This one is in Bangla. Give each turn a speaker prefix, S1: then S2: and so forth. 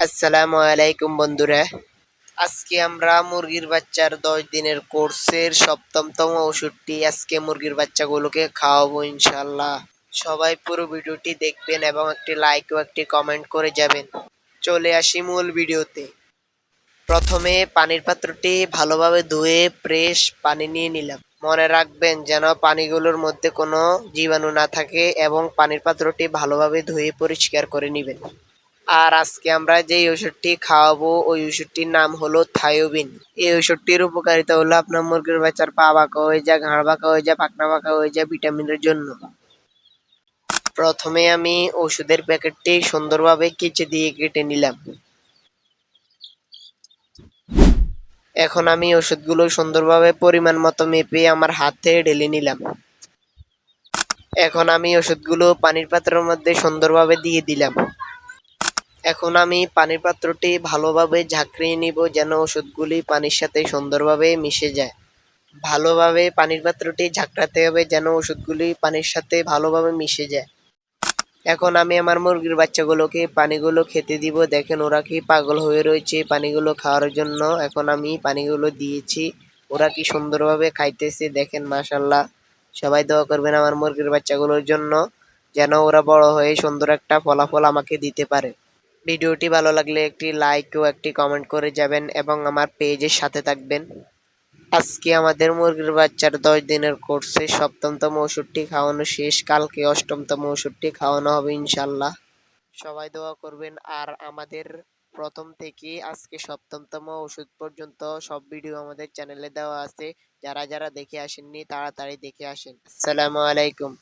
S1: আসসালামু আলাইকুম বন্ধুরা। আজকে আমরা মুরগির বাচ্চার 10 দিনের কোর্সের সপ্তমতম ওষুধটি আজকে মুরগির বাচ্চাগুলোকে খাওয়াবো ইনশাল্লাহ। সবাই পুরো ভিডিওটি দেখবেন এবং একটি লাইক ও একটি কমেন্ট করে যাবেন। চলে আসি মূল ভিডিওতে। প্রথমে পানির পাত্রটি ভালোভাবে ধুয়ে ফ্রেশ পানি নিয়ে নিলাম। মনে রাখবেন যেন পানিগুলোর মধ্যে কোনো জীবাণু না থাকে এবং পানির পাত্রটি ভালোভাবে ধুয়ে পরিষ্কার করে নেবেন। আর আজকে আমরা যেই ওষুধটি খাওয়াবো ওই ওষুধটির নাম হলো থায়োবিন। এই ওষুধটির উপকারিতা হলো আপনার মুরগির বাচ্চার পা বাঁকা হয়ে যায়, ঘাড় বাঁকা হয়ে যায়, পাখনা বাঁকা হয়ে যায় ভিটামিনের জন্য। প্রথমে আমি ওষুধের প্যাকেটটি সুন্দরভাবে কেচি দিয়ে কেটে নিলাম। এখন আমি ওষুধগুলো সুন্দরভাবে পরিমাণ মতো মেপে আমার হাতে ঢেলে নিলাম। এখন আমি ওষুধগুলো পানির পাত্রের মধ্যে সুন্দরভাবে দিয়ে দিলাম। এখন আমি পানির পাত্রটি ভালোভাবে ঝাঁকড়িয়ে নিব যেন ওষুধগুলি পানির সাথে সুন্দরভাবে মিশে যায়। ভালোভাবে পানির পাত্রটি ঝাঁকড়াতে হবে যেন ওষুধগুলি পানির সাথে ভালোভাবে মিশে যায়। এখন আমি আমার মুরগির বাচ্চাগুলোকে পানিগুলো খেতে দিব। দেখেন ওরা কি পাগল হয়ে রয়েছে পানিগুলো খাওয়ার জন্য। এখন আমি পানিগুলো দিয়েছি, ওরা কি সুন্দরভাবে খাইতেছে দেখেন মাশাল্লাহ। সবাই দোয়া করবেন আমার মুরগির বাচ্চাগুলোর জন্য যেন ওরা বড় হয়ে সুন্দর একটা ফলাফল আমাকে দিতে পারে। ভিডিওটি ভালো লাগলে একটি লাইক ও একটি কমেন্ট করে যাবেন এবং আমার পেজের সাথে থাকবেন। আজকে আমাদের মুরগির বাচ্চার 10 দিনের কোর্সে সপ্তমতম ওষুধটি খাওয়ানো শেষ। কালকে অষ্টমতম ওষুধটি খাওয়ানো হবে ইনশাল্লাহ। সবাই দোয়া করবেন। আর আমাদের প্রথম থেকে আজকে সপ্তমতম ওষুধ পর্যন্ত সব ভিডিও আমাদের চ্যানেলে দেওয়া আছে। যারা যারা দেখে আসেননি তাড়াতাড়ি দেখে আসেন। আসসালামু আলাইকুম।